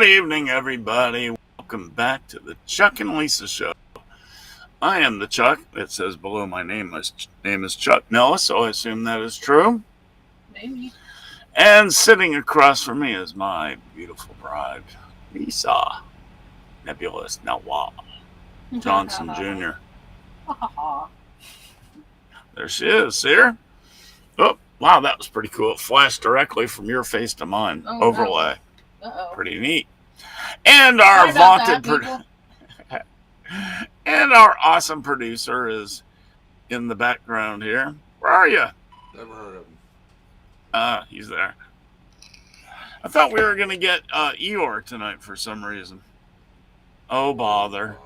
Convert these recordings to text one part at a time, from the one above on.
Good evening, everybody. Welcome back to the Chuck and Lisa Show. I am the Chuck. It says below my name. My name is Chuck Nellis, so I assume that is true. Maybe. And sitting across from me is my beautiful bride, Lisa Nebulous Noah Johnson Jr. There she is. See her? Oh, wow, that was pretty cool. It flashed directly from your face to mine. Overlay. Uh-oh. Pretty neat. And our and our awesome producer is in the background here. Where are you? Never heard of him. He's there. I thought we were going to get Eeyore tonight for some reason. Oh, bother.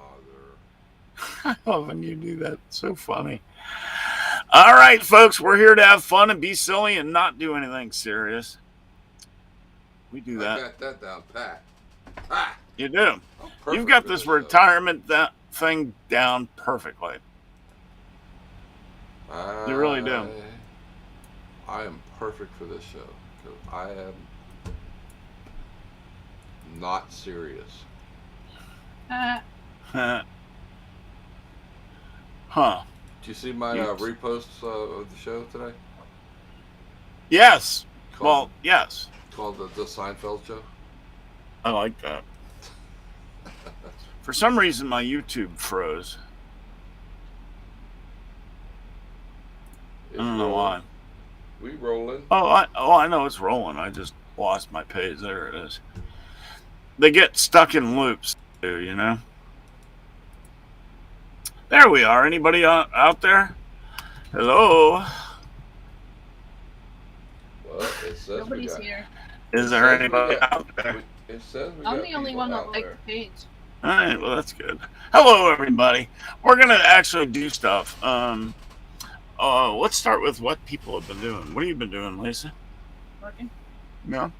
I love when you do that. It's so funny. All right, folks, we're here to have fun and be silly and not do anything serious. We do that. I got that down pat. Ah, you do. You've got this retirement thing down perfectly. You really do. I am perfect for this show because I am not serious. Huh. Did you see my reposts of the show today? Yes. Yes. Called the Seinfeld Show. I like that. For some reason, my YouTube froze. I don't know why. We rolling? I know it's rolling. I just lost my page. There it is. They get stuck in loops, too, you know? There we are. Anybody out there? Hello? Well, it says nobody's here. Is there anybody out there? It says I'm the only one that liked the page. All right, well, that's good. Hello, everybody. We're going to actually do stuff. Let's start with what people have been doing. What have you been doing, Lisa? Working. No?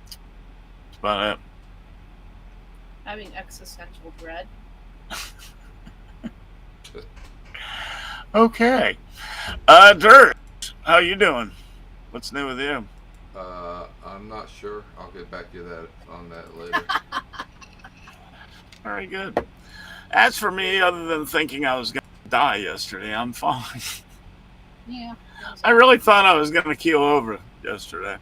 That's about it. Having existential dread. Okay. Dirt, how you doing? What's new with you? I'm not sure. I'll get back to you on that later. Very good. As for me, other than thinking I was going to die yesterday, I'm fine. Yeah. I really thought I was going to keel over yesterday.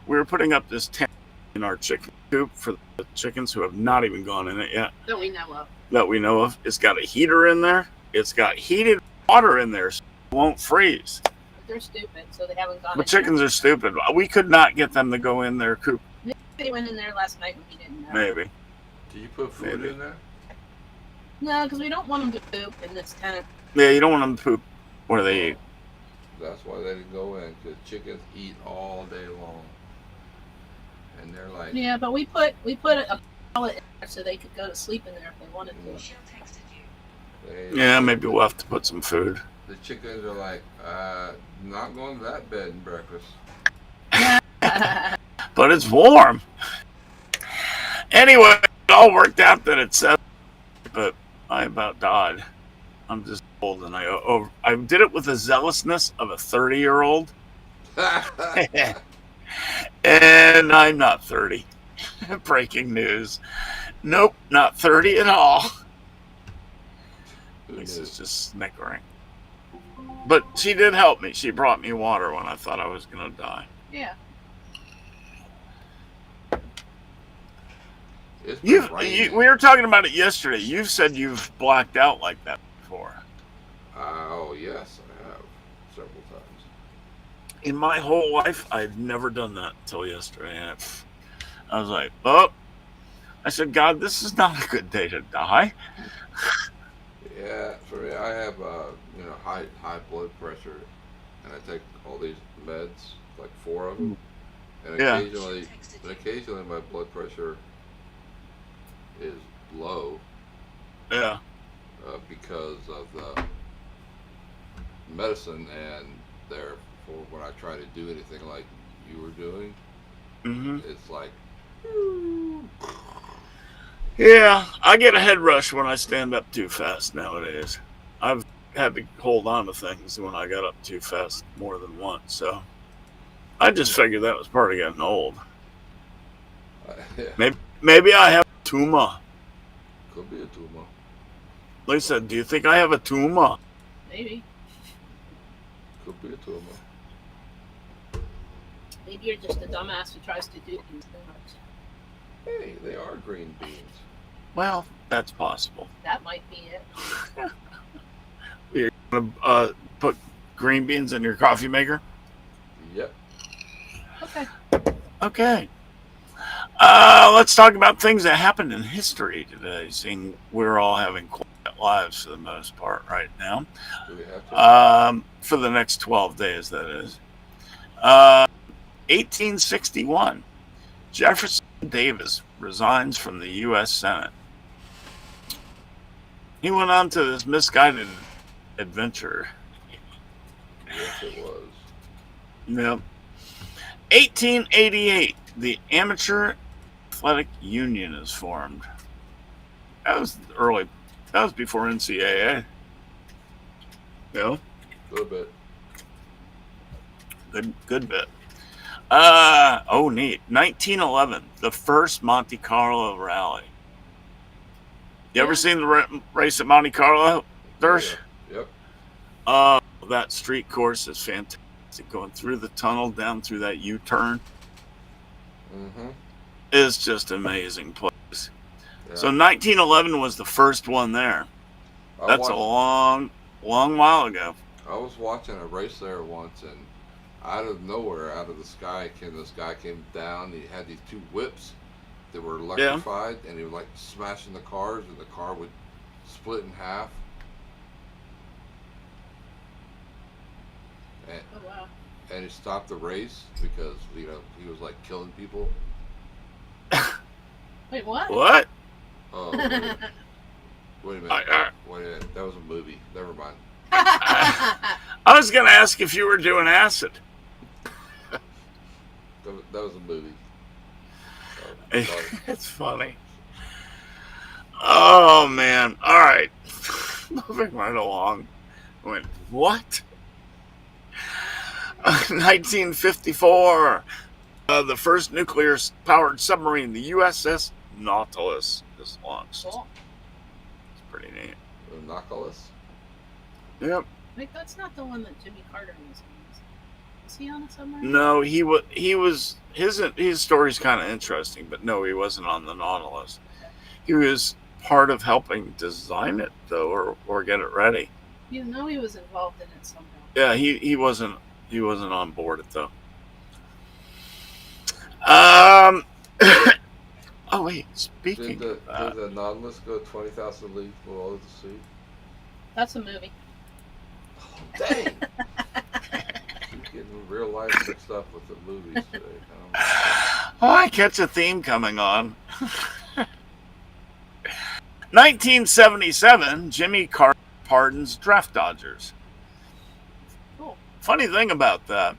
We were putting up this tent in our chicken coop for the chickens who have not even gone in it yet. That we know of. It's got a heater in there. It's got heated water in there, so it won't freeze. But they're stupid, so they haven't gone in. The chickens are stupid. We could not get them to go in their coop. Maybe they went in there last night and we didn't know. Maybe. Do you put food in there? No, because we don't want them to poop in this tent. Yeah, you don't want them to poop where they eat. That's why they didn't go in, because chickens eat all day long. And they're like... Yeah, but we put a pallet in there so they could go to sleep in there if they wanted to. Yeah, maybe we'll have to put some food. The chickens are like, not going to that bed and breakfast. But it's warm. Anyway, it all worked out that it's 7, but I about died. I'm just old, and I did it with the zealousness of a 30-year-old. And I'm not 30. Breaking news. Nope, not 30 at all. Lisa's just snickering. But she did help me. She brought me water when I thought I was going to die. Yeah. We were talking about it yesterday. You've said you've blacked out like that before. Oh, yes, I have. Several times. In my whole life, I've never done that until yesterday. And I was like, oh. I said, God, this is not a good day to die. Yeah, for me, I have high blood pressure, and I take all these meds, like 4 of them, and occasionally my blood pressure is low. Yeah. Because of the medicine, and therefore when I try to do anything like you were doing, it's like... Yeah, I get a head rush when I stand up too fast nowadays. I've had to hold on to things when I got up too fast more than once, so I just figured that was part of getting old. Yeah. Maybe I have a tumor. Could be a tumor. Lisa, do you think I have a tumor? Maybe. Could be a tumor. Maybe you're just a dumbass who tries to do things. Hey, they are green beans. Well, that's possible. That might be it. You're gonna put green beans in your coffee maker? Yep. Okay. Okay. Let's talk about things that happened in history today, seeing we're all having quiet lives for the most part right now. Do we have to? For the next 12 days, that is. 1861, Jefferson Davis resigns from the U.S. Senate. He went on to this misguided adventure. Yes, it was. Yep. 1888, the Amateur Athletic Union is formed. That was early. That was before NCAA. Yeah. A little bit. Good bit. Neat. 1911, the first Monte Carlo rally. You ever seen the race at Monte Carlo, Dersh? Yeah. Yep. That street course is fantastic. Going through the tunnel, down through that U-turn. Mm-hmm. It's just an amazing place. Yeah. So 1911 was the first one there. That's a long while ago. I was watching a race there once, and out of nowhere, out of the sky, this guy came down. He had these two whips that were electrified, and he was like smashing the cars, and the car would split in half. And, Oh, wow. and he stopped the race because he was like killing people. Wait, what? What? Oh, wait a minute. Wait a minute. That was a movie. Never mind. I was going to ask if you were doing acid. That was a movie. It's funny. Oh, man. All right. Moving right along. I went, what? 1954. The first nuclear-powered submarine, the USS Nautilus, is launched. Cool. It's pretty neat. Nautilus? Yep. Wait, that's not the one that Jimmy Carter was on. Was he on a submarine? No, he was. His story's kind of interesting, but no, he wasn't on the Nautilus. He was part of helping design it, though, or get it ready. You know he was involved in it somehow. Yeah, he wasn't on board it though. Oh wait, speaking Did of that, the Nautilus go 20,000 leagues below the sea? That's a movie. Oh, dang! You're getting real life mixed up with the movies today. I catch a theme coming on. 1977, Jimmy Carter pardons draft dodgers. Cool. Funny thing about that,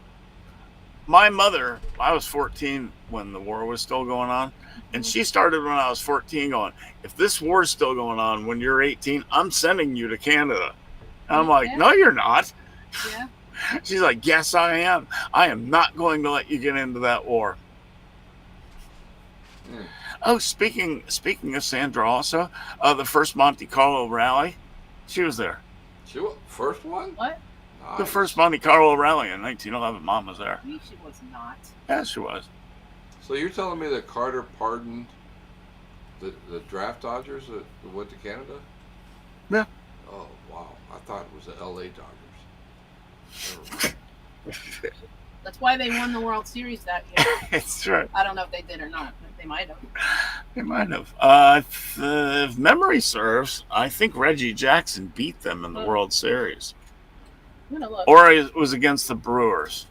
my mother, I was 14 when the war was still going on, and she started when I was 14 going, if this war's still going on when you're 18, I'm sending you to Canada. And I'm like, no, you're not. Yeah. She's like, yes, I am. I am not going to let you get into that war. Mm. Oh, speaking of Sandra also, the first Monte Carlo rally, she was there. She was first one? What? Nice. The first Monte Carlo rally in 1911, Mom was there. Me, she was not. Yeah, she was. So you're telling me that Carter pardoned the draft dodgers that went to Canada? Yeah. Oh, wow. I thought it was the LA Dodgers. That's why they won the World Series that year. It's right. I don't know if they did or not, but they might have. They might have. If memory serves, I think Reggie Jackson beat them in the World Series. I'm gonna look. Or it was against the Brewers.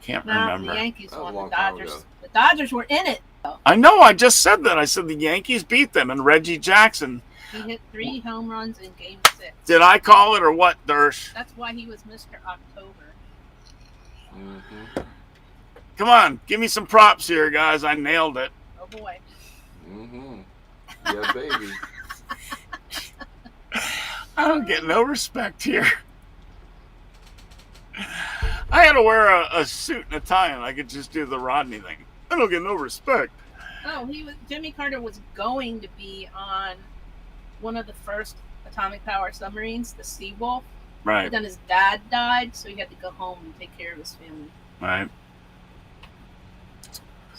Can't No, remember. the Yankees That was won. a The long time Dodgers. ago. The Dodgers were in it, though. I know, I just said that. I said the Yankees beat them, and Reggie Jackson. He hit 3 home runs in Game 6. Did I call it or what, Dersh? That's why he was Mr. October. Mm-hmm. Come on, give me some props here, guys. I nailed it. Oh boy. Mm-hmm. Yeah, baby. I don't get no respect here. I had to wear a suit and a tie, and I could just do the Rodney thing. I don't get no respect. Oh, Jimmy Carter was going to be on one of the first atomic power submarines, the Seawolf. Right. But then his dad died, so he had to go home and take care of his family. Right.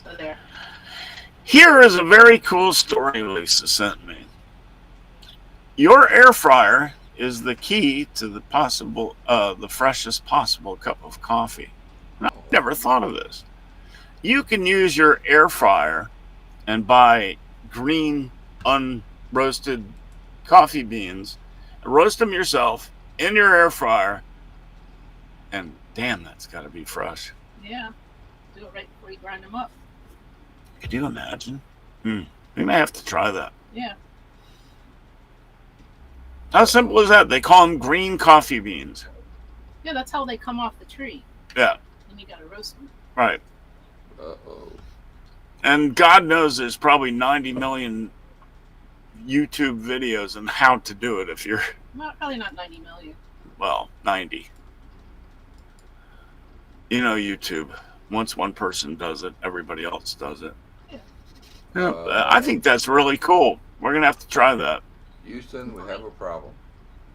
So there. Here is a very cool story Lisa sent me. Your air fryer is the key to the freshest possible cup of coffee. And I never thought of this. You can use your air fryer and buy green, unroasted coffee beans, and roast them yourself in your air fryer, and damn, that's got to be fresh. Yeah. Do it right before you grind them up. Could you imagine? We may have to try that. Yeah. How simple is that? They call them green coffee beans. Yeah, that's how they come off the tree. Yeah. And you gotta roast them. Right. Uh-oh. And God knows there's probably 90 million YouTube videos on how to do it if you're, Probably not 90 million. well, 90. You know YouTube. Once one person does it, everybody else does it. Yeah. I think that's really cool. We're going to have to try that. Houston, we have a problem.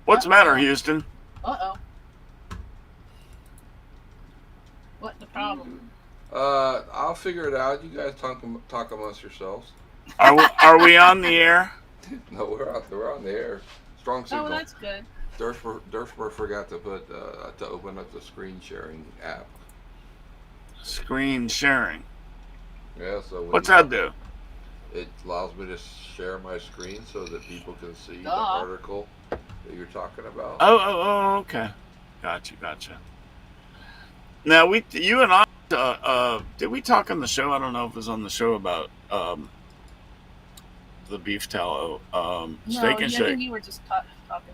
What's the matter, Houston? Uh-oh. What's the problem? I'll figure it out. You guys talk amongst yourselves. Are we on the air? No, we're on the air. Strong signal. Oh, that's good. Dershmer forgot to put to open up the screen sharing app. Screen sharing. Yeah. So what's that do? It allows me to share my screen so that people can see the Duh. article that you're talking about. Oh, okay. Gotcha. Now you and I, did we talk on the show? I don't know if it was on the show about the beef tallow, Steak and I Shake. think you were just talking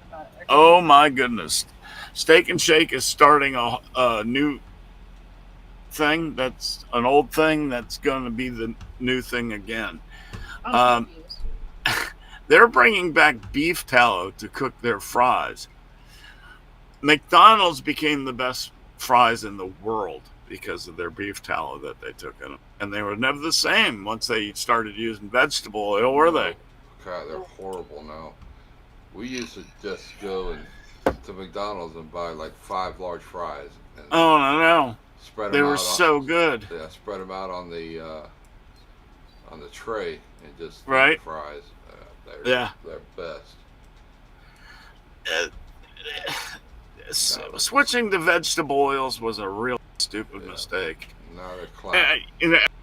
about it. Oh my goodness, Steak and Shake is starting a new thing. That's an old thing that's going to be the new thing again. I'm confused. They're bringing back beef tallow to cook their fries. McDonald's became the best fries in the world because of their beef tallow that they took in them. And they were never the same once they started using vegetable oil, were they? God, they're horrible now. We used to just go to McDonald's and buy like 5 large fries. And Oh, no. spread them They out were so good. Yeah, spread them out on the tray and just eat Right. the fries. Yeah. They're best. Switching to vegetable oils was a real stupid mistake. Now they're class.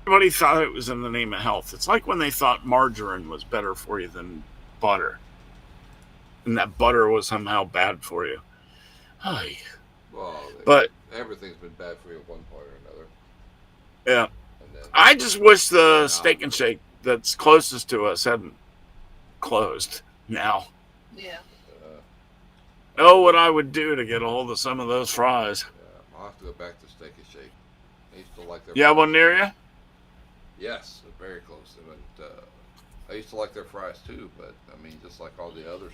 Everybody thought it was in the name of health. It's like when they thought margarine was better for you than butter. And that butter was somehow bad for you. Ay. Well, But everything's been bad for you at one point or another. yeah. And then, I just wish the Steak and Shake that's closest to us hadn't closed now. Yeah. Oh, what I would do to get a hold of some of those fries. yeah, I'll have to go back to Steak and Shake. I used to like their You have fries. one near you? Yes, they're very close. But I used to like their fries too, but I mean, just like all the others,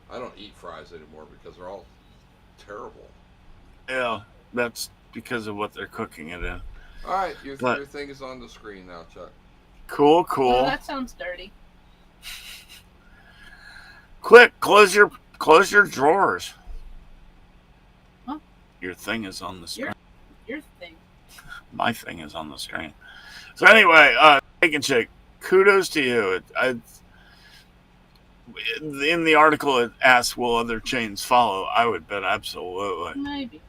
I don't eat fries anymore because they're all terrible. Yeah, that's because of what they're cooking it in. All right, your But- thing is on the screen now, Chuck. Cool. Oh, that sounds dirty. Quick, close your drawers. Huh? Your thing is on the screen. Your thing. My thing is on the screen. So anyway, Steak and Shake, kudos to you. In the article, it asks, will other chains follow? I would bet absolutely. Maybe.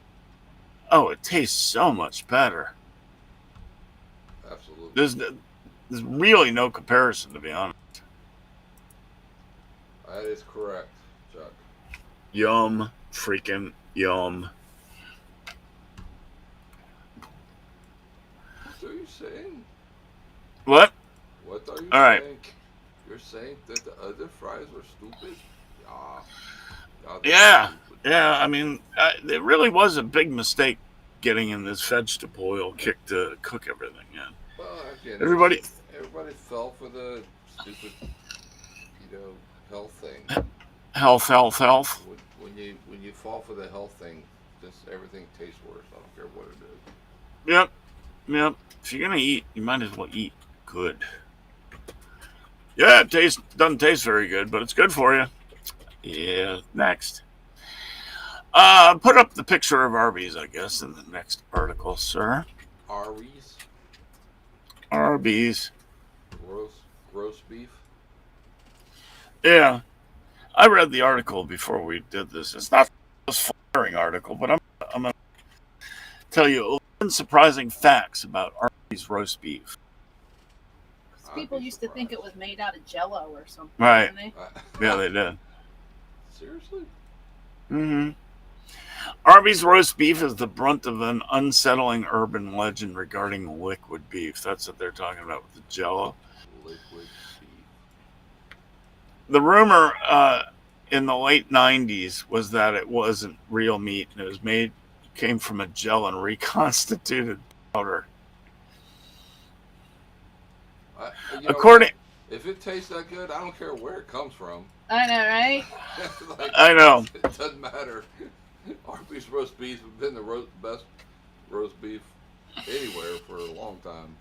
Oh, it tastes so much better. Absolutely. There's really no comparison, to be honest. That is correct, Chuck. Yum, freaking yum. What are you saying? What? What are you All right. saying? You're saying that the other fries were stupid? Yeah. Stupid. Yeah, I mean, it really was a big mistake getting in this vegetable oil kick to cook everything in. Well, again, Everybody fell for the stupid, health thing. health. When you fall for the health thing, Just everything tastes worse. I don't care what it is. Yep. Yep. If you're gonna eat, you might as well eat good. Yeah, it doesn't taste very good, but it's good for you. Yeah. Next. Put up the picture of Arby's, I guess, in the next article, sir. Arby's Arby's. roast roast beef. Yeah. I read the article before we did this. It's not a flattering article, but I'm going to tell you 11 surprising facts about Arby's roast beef. People used to think it was made out of Jello or something. Right. Didn't they? Yeah, they did. Seriously? Mm-hmm. Arby's roast beef is the brunt of an unsettling urban legend regarding liquid beef. That's what they're talking about with the Jello. Liquid beef. The rumor in the late 90s was that it wasn't real meat and came from a gel and reconstituted powder. According, if it tastes that good, I don't care where it comes from. I know, right? I know. It doesn't matter. Arby's roast beef has been the best roast beef anywhere for a long time.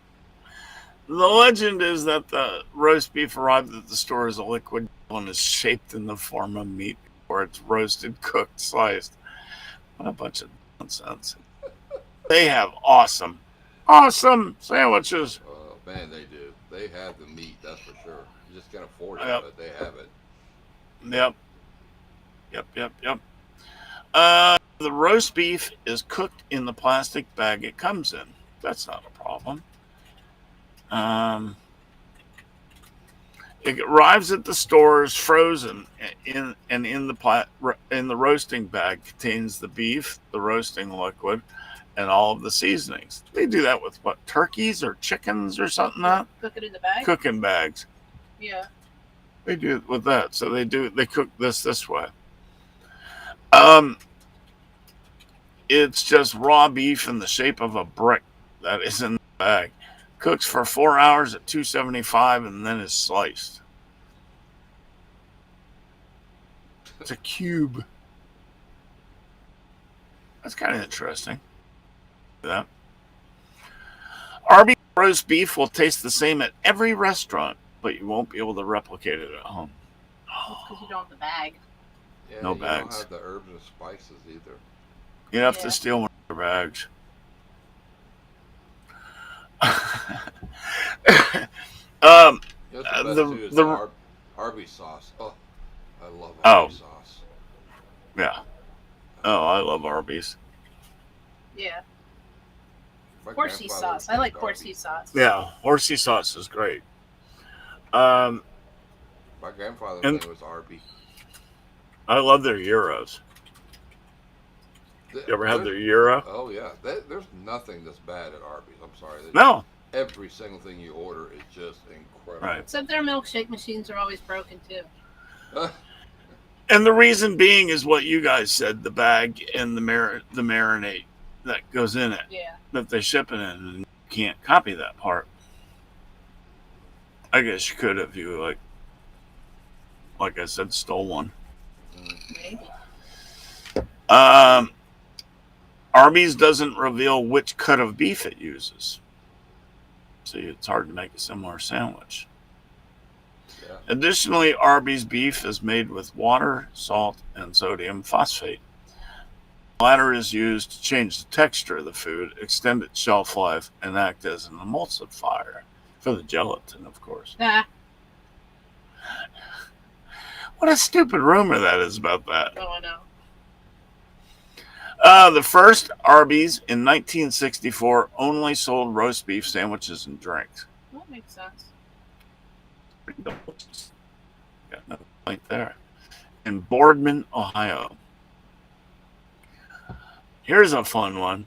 The legend is that the roast beef arrived at the store as a liquid and is shaped in the form of meat before it's roasted, cooked, sliced. What a bunch of nonsense. They have awesome sandwiches. Man, they do. They have the meat, that's for sure. You just can't afford it, Yep. but they have it. Yep. The roast beef is cooked in the plastic bag it comes in. That's not a problem. It arrives at the stores frozen in the roasting bag contains the beef, the roasting liquid, and all of the seasonings. They do that with what, turkeys or chickens or something? Cook it in the bag. Cooking bags. Yeah. They do it with that. So they cook this way. It's just raw beef in the shape of a brick that is in the bag. Cooks for 4 hours at 275 and then is sliced. It's a cube. That's kind of interesting. Yeah. Arby's roast beef will taste the same at every restaurant, but you won't be able to replicate it at home. Because you don't have the bag. Yeah, No you bags. don't have the herbs and spices either. You have Yeah. to steal one of their bags. You know what's the best The- too is the- the Arby's sauce. Oh, I love Oh. Arby's sauce. Yeah. Oh, I love Arby's. Yeah. My Horsey grandfather sauce. I like made horsey Arby's. sauce. Yeah, horsey sauce is great. My grandfather's And- name was Arby. I love their gyros. You ever had their gyro? Oh yeah, there's nothing that's bad at Arby's. I'm sorry. No. Every single thing you order is just incredible. Right. Except their milkshake machines are always broken too. And the reason being is what you guys said, the bag and the marinade that goes in it Yeah. that they ship it in, and you can't copy that part. I guess you could if you like I said, stole one. Maybe. Arby's doesn't reveal which cut of beef it uses. See, it's hard to make a similar sandwich. Yeah. Additionally, Arby's beef is made with water, salt, and sodium phosphate. The latter is used to change the texture of the food, extend its shelf life, and act as an emulsifier for the gelatin, of course. Ah, What a stupid rumor that is about that. oh, I know. The first Arby's in 1964 only sold roast beef sandwiches and drinks. That makes sense. Got no point there. In Boardman, Ohio. Here's a fun one.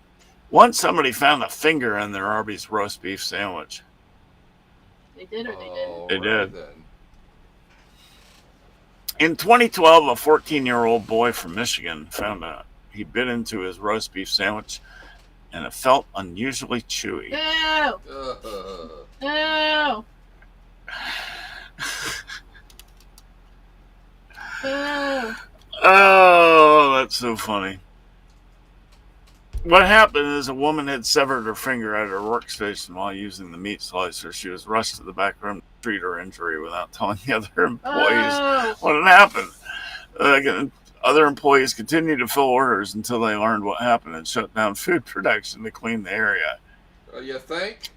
Once somebody found a finger in their Arby's roast beef sandwich. They did or they didn't. Oh, They right did. then. In 2012, a 14-year-old boy from Michigan found out he bit into his roast beef sandwich and it felt unusually chewy. No! No! No! Oh, that's so funny. What happened is a woman had severed her finger at her workstation while using the meat slicer. She was rushed to the back room to treat her injury without telling the other employees Oh, what had happened. Other employees continued to fill orders until they learned what happened and shut down food production to clean the area. You think?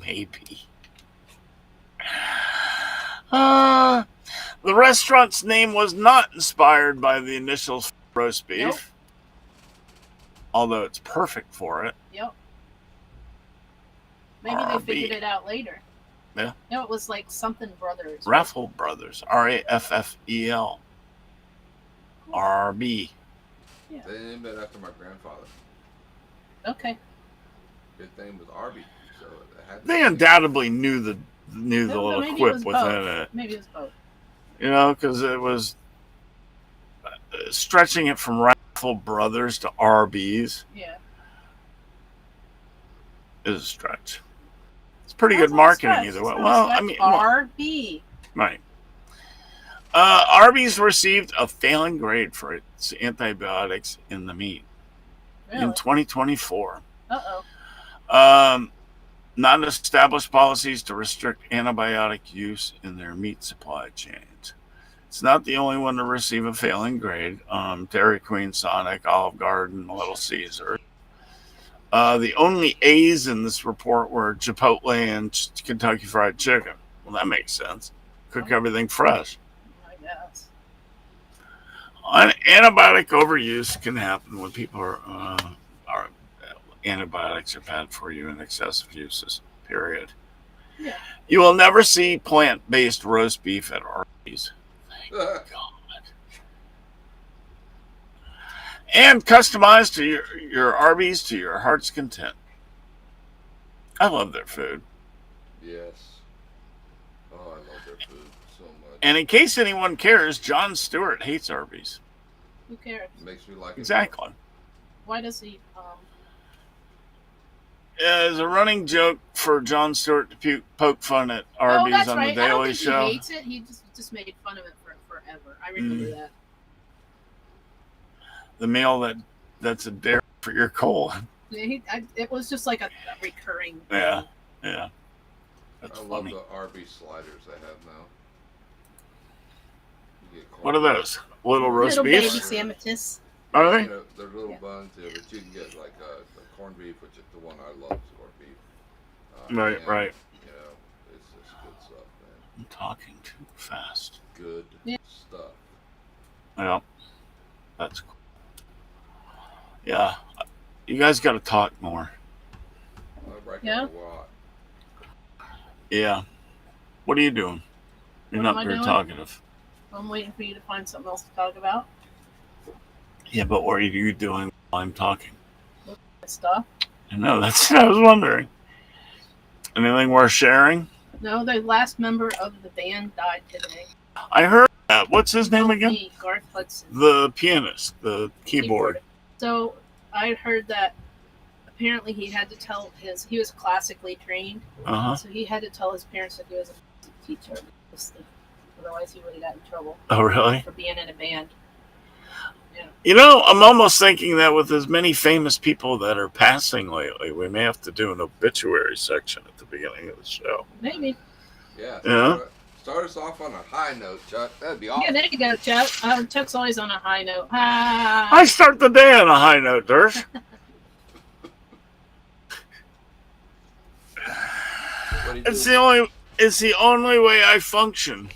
Maybe. The restaurant's name was not inspired by the initials for roast beef, Nope. although it's perfect for it. yep. Maybe RB. they figured it out later. Yeah. No, it was like something brothers. Raffel Brothers, Raffel, RB. They named it after my grandfather. Okay. His name was Arby, so it had to They be- undoubtedly knew the No, little maybe it quip was within both. it, Maybe it was both. because it was stretching it from Raffle Brothers to RBs Yeah. is a stretch. It's pretty That's good not a marketing stretch. either It's way. not a Well, I stretch. mean, RB. right. Arby's received a failing grade for its antibiotics in the meat in Really? 2024. Uh-oh. Not established policies to restrict antibiotic use in their meat supply chains. It's not the only one to receive a failing grade. Dairy Queen, Sonic, Olive Garden, Little Caesar. The only A's in this report were Chipotle and Kentucky Fried Chicken. Well, that makes sense. Cook everything fresh. I guess. Antibiotic overuse can happen when people are antibiotics are bad for you in excessive uses. Period. Yeah. You will never see plant-based roast beef at Arby's. Thank God. And customized to your Arby's to your heart's content. I love their food. Yes. Oh, I love their food so much. And in case anyone cares, Jon Stewart hates Arby's. Who cares? It makes me like it. Exactly. Why does he? As a running joke for Jon Stewart to poke fun at Arby's that's on right. the I don't Daily think Show. he hates it. He just made fun of it forever. I remember that. The meal that's a dare for your colon. It was just like a recurring. Yeah. thing. Yeah. That's I love funny. the Arby's sliders they have now. You get What are those? Little roast Little beef? baby sandwiches. Are they? You know, they're little buns, yeah, but you can get like the corned beef, which is the one I love, is corned beef. Right, and, right. You know, it's just good stuff, man. I'm talking too fast. Good Yeah. stuff. Yeah. That's cool. Yeah. You guys got to talk more. I reckon Yeah. a lot. Yeah. What are you doing? You're What am not I very doing? talkative. I'm waiting for you to find something else to talk about. Yeah, but what are you doing while I'm talking? Stuff. I know, that's what I was wondering. Anything worth sharing? No, the last member of the band died today. I heard that. What's his name again? Me, Garth Hudson. The pianist, the keyboard. So I heard that apparently he had to tell he was classically trained, Uh-huh. so he had to tell his parents that he was a music teacher. Otherwise, he would have got in trouble Oh, really? for being in a band. You know, I'm almost thinking that with as many famous people that are passing lately, we may have to do an obituary section at the beginning of the show. Maybe. Yeah. Yeah. Start us off on a high note, Chuck. That'd be Yeah, awesome. there you go, Chuck. Chuck's always on a high note. Ah. I start the day on a high note, Durst. What do you It's do? the only way I function.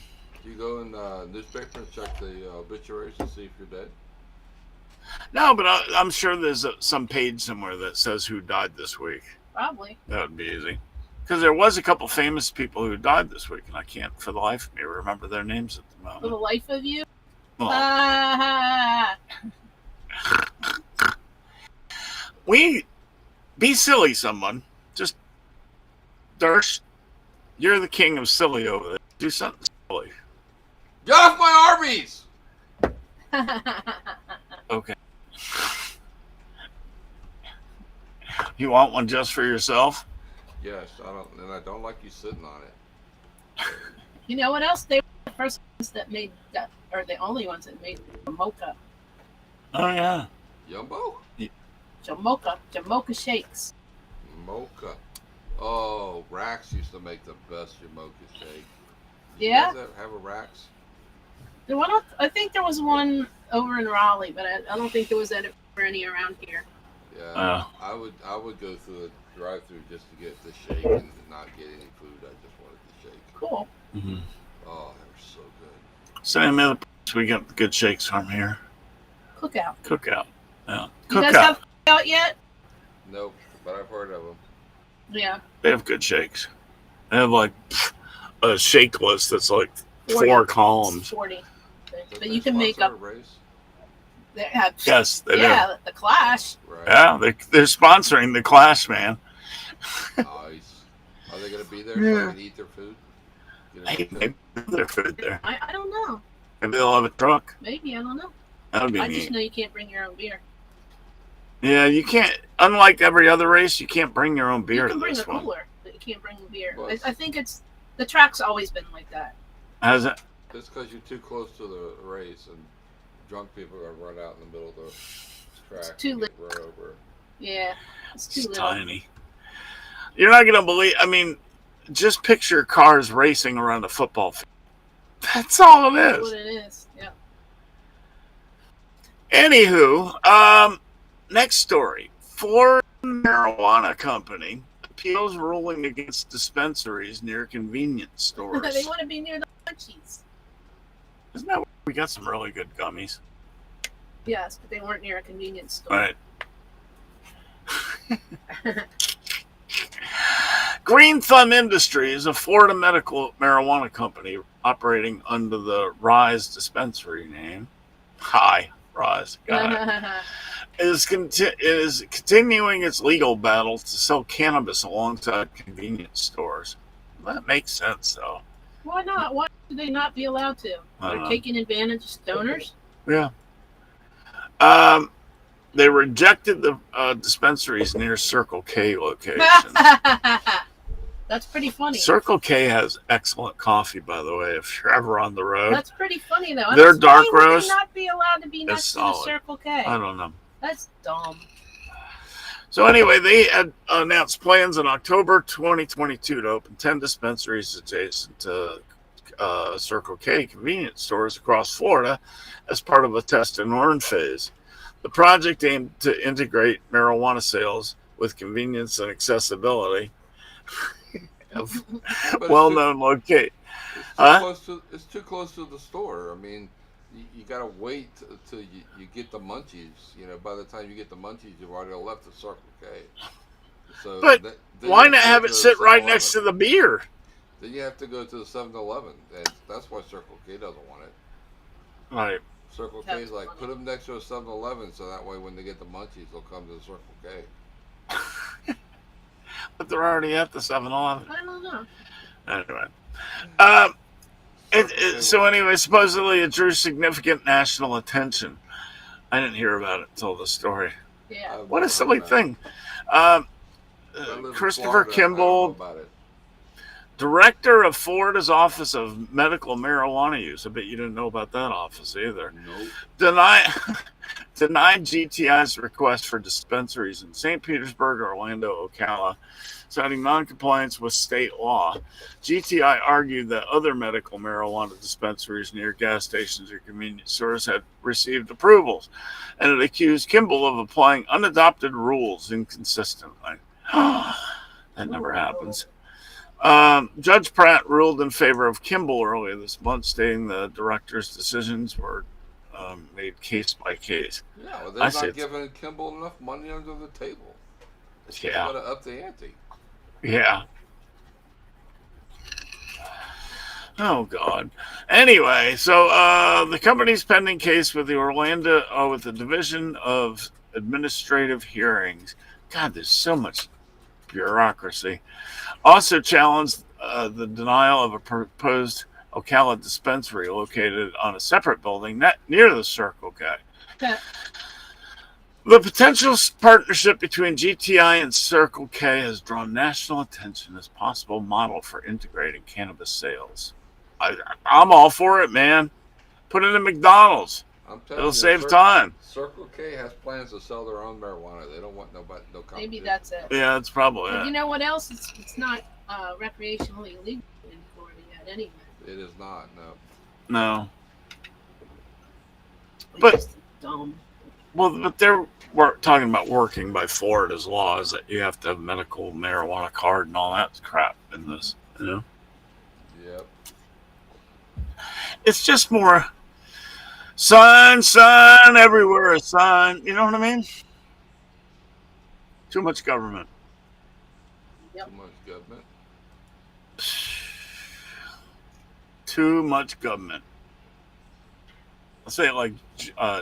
Do you go in the newspaper and check the obituaries to see if you're dead? No, but I'm sure there's some page somewhere that says who died this week. Probably. That would be easy. Because there was a couple famous people who died this week, and I can't for the life of me remember their names at the For the moment. life of you. Well, Ah. be silly, someone. Just, Durst, you're the king of silly over there. Do something silly. Get off my Arby's! Okay. You want one just for yourself? Yes, I don't like you sitting on it. You know what else? They were the first ones that made that, or the only ones that made mocha. Oh, yeah. Yumbo? Jamocha shakes. Mocha. Oh, Rax used to make the best Jamocha shake. Did you Yeah. guys have a Rax? I think there was one over in Raleigh, but I don't think there was ever any around here. Yeah, I would go through a drive-through just to get the shake and not get any food. I just wanted the shake. Cool. Mm-hmm. Oh, they were so good. Same other place we get good shakes from here. Cookout. Cookout. Yeah. You guys Cookout. have Cookout yet? Nope, but I've heard of them. Yeah. They have good shakes. They have like a shake list that's like 40. 4 columns. 40. Does But they you can make sponsor up. a race? They have. Yes, they do. Yeah, the Clash. Right. Yeah, they're sponsoring the Clash, man. Nice. Are they going to be there so Yeah. they can eat their food? Get a Hey, hotel? maybe their food there. I don't know. Maybe they'll have a truck. Maybe I don't know. That would be I neat. just know you can't bring your own beer. Yeah, you can't. Unlike every other race, you can't bring your own beer You to can bring a this one. cooler, but you can't bring the beer. Well, I think it's the track's always been like that. Has it? It's because you're too close to the race and drunk people are going to run out in the middle of the track too and get run over. Yeah, it's too It's little. tiny. You're not gonna believe. I mean, just picture cars racing around a football field. That's all it That's is. what it is. Yeah. Anywho, next story. Ford marijuana company appeals ruling against dispensaries near convenience stores. They want to be near the munchies. Isn't that where we got some really good gummies? Yes, but they weren't near a convenience store. Right. Green Thumb Industries, a Florida medical marijuana company operating under the Rise dispensary name. Hi, Rise. God. is continuing its legal battle to sell cannabis alongside convenience stores. That makes sense, though. Why not? Why should they not be allowed to? I don't They're know. taking advantage of stoners. Yeah. They rejected the dispensaries near Circle K locations. That's pretty funny. Circle K has excellent coffee, by the way, if you're ever on the road. That's pretty funny, though. Their Why dark would roast they not be allowed to be is next to the solid. Circle K? I don't know. That's dumb. So anyway, they had announced plans in October 2022 to open 10 dispensaries adjacent to Circle K convenience stores across Florida as part of a test and learn phase. The project aimed to integrate marijuana sales with convenience and accessibility of But well-known locations. Huh? It's too close to the store. I mean, you got to wait till you get the munchies. You know, by the time you get the munchies, you've already left the Circle K. So But then why you not have have to it go sit right 7-Eleven. next to the beer? Then you have to go to the 7-Eleven, and that's why Circle K doesn't want it. Right. Circle That's K is like, funny. put them next to a 7-Eleven, so that way when they get the munchies, they'll come to the Circle K. But they're already at the 7-Eleven. I don't know. Anyway. So anyway, supposedly it drew significant national attention. I didn't hear about it until the story. Yeah. I've What a never silly heard about it. thing. I live in Christopher Florida, I don't know Kimball, about it. director of Florida's Office of Medical Marijuana Use. I bet you didn't know about that office either. Nope. Denied GTI's request for dispensaries in St. Petersburg, Orlando, Ocala, citing noncompliance with state law. GTI argued that other medical marijuana dispensaries near gas stations or convenience stores had received approvals, and it accused Kimball of applying unadopted rules inconsistently. That never happens. Judge Pratt ruled in favor of Kimball earlier this month, stating the director's decisions were made case by case. Yeah, well, I they're see not it's- giving Kimball enough money under the table. Yeah. They got to up the ante. Yeah. Oh God. Anyway, so the company's pending case with with the Division of Administrative Hearings. God, there's so much bureaucracy. Also challenged the denial of a proposed Ocala dispensary located on a separate building near the Circle K. Okay. The potential partnership between GTI and Circle K has drawn national attention as possible model for integrating cannabis sales. I'm all for it, man. Put it in McDonald's. I'm telling It'll you, save time. Circle K has plans to sell their own marijuana. They don't want no competition. Maybe that's it. Yeah, it's probably But it. you know what else? It's not recreationally legal in Florida yet, anyway. It is not. No. No. Which But- is dumb. Well, but they're talking about working by Florida's laws that you have to have a medical marijuana card and all that crap in this. You know, Yep. it's just more sign everywhere, a sign. You know what I mean? Too much government. Yep. Too much government. Too much government. I'll say it like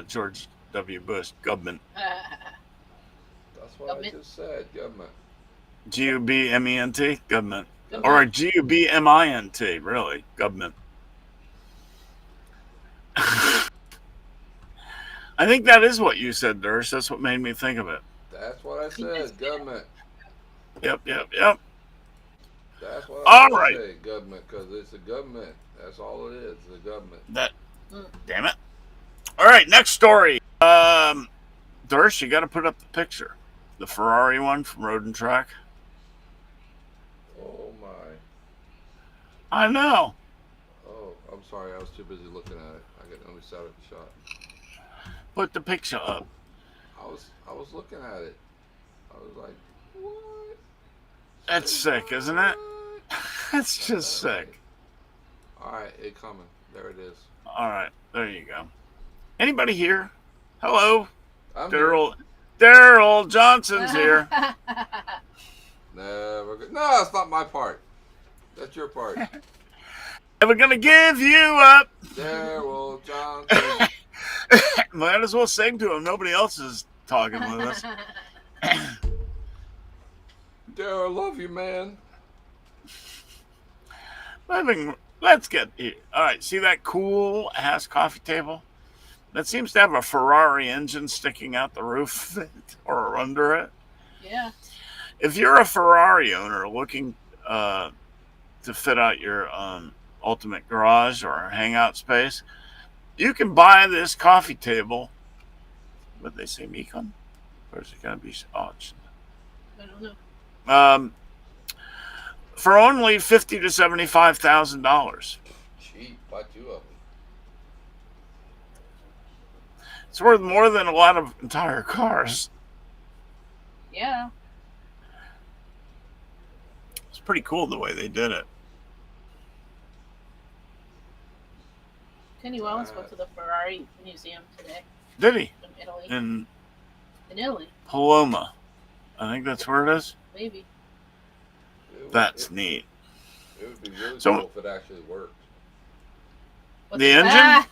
George W. Bush. Government. That's what Government. I just said. Government. G-U-B-M-E-N-T. Government. Government. Or G-U-B-M-I-N-T. Really. Government. I think that is what you said, Durst. That's what made me think of it. That's what I said. Government. Yep. That's what All I right. say. Government, because it's the government. That's all it is. The government. Damn it. All right, next story. Durst, you got to put up the picture. The Ferrari one from Road and Track. Oh my. I know. Oh, I'm sorry. I was too busy looking at it. I got only started the shot. Put the picture up. I was looking at it. I was like, what? That's sick, isn't it? That's just sick. All right, it coming. There it is. All right, there you go. Anybody here? Hello, I'm Daryl Johnson's here. Never good. No, that's not my part. That's your part. Never gonna give you up. Daryl Johnson. Might as well sing to him. Nobody else is talking with us. Daryl, love you, man. Let's get here. All right, see that cool ass coffee table? That seems to have a Ferrari engine sticking out the roof of it or under it. Yeah. If you're a Ferrari owner looking to fit out your ultimate garage or hangout space, you can buy this coffee table. What did they say, Mecon? Or is it going to be auctioned? I don't know. For only $50,000 to $75,000. Cheap. Buy two of them. It's worth more than a lot of entire cars. Yeah. It's pretty cool the way they did it. Kenny Wellens went to the Ferrari Museum today Did he? in Italy. In In Italy, Paloma. I think that's where it is. maybe. That's neat. It would be really So- cool if it actually worked. What's The it- engine?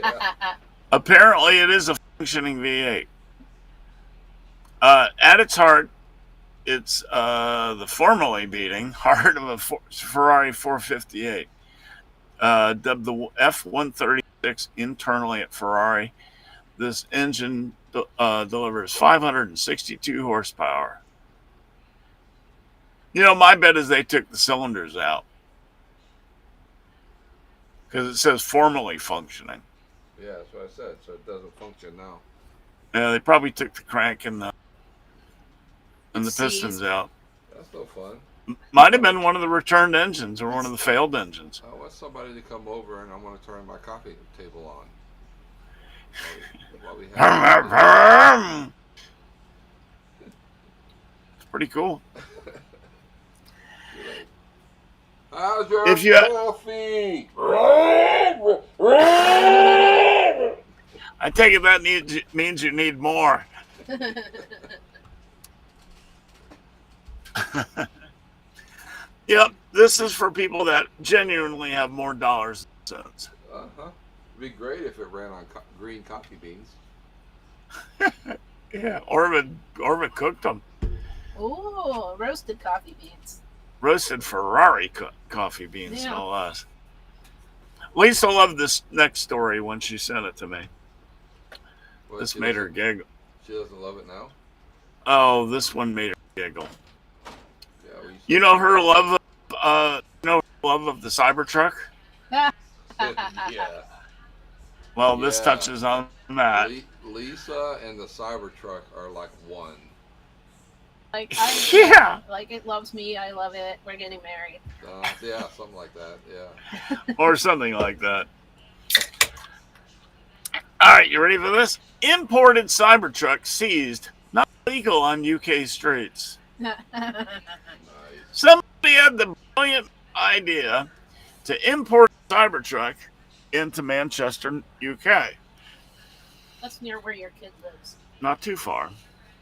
Yeah. Apparently, it is a functioning V8. At its heart, it's the formerly beating heart of a Ferrari 458. Dubbed the F136 internally at Ferrari. This engine delivers 562 horsepower. You know, my bet is they took the cylinders out because it says formerly functioning. Yeah, that's what I said. So it doesn't function now. Yeah, they probably took the crank and the Seized. pistons out. That's no fun. Might have been one of the returned engines or one of the failed engines. I want somebody to come over and I want to turn my coffee table on. While we have It's pretty cool. How's your If you- coffee? I take it that means you need more. Yep, this is for people that genuinely have more dollars than cents. Uh-huh. It'd be great if it ran on green coffee beans. Yeah, Orville cooked them. Ooh, roasted coffee beans. Roasted Ferrari coffee beans, Yeah. no less. Lisa loved this next story when she sent it to me. What, This she made her doesn't- giggle. She doesn't love it now? Oh, this one made her giggle. Yeah, we used to- You know her love of the Cybertruck? Yeah. Well, this Yeah. touches on that. Lisa and the Cybertruck are like one. Like Yeah. like it loves me, I love it. We're getting married. Yeah, something like that. Yeah. Or something like that. All right, you ready for this? Imported Cybertruck seized, not legal on UK streets. Nice. Somebody had the brilliant idea to import a Cybertruck into Manchester, UK. That's near where your kid lives. Not too far,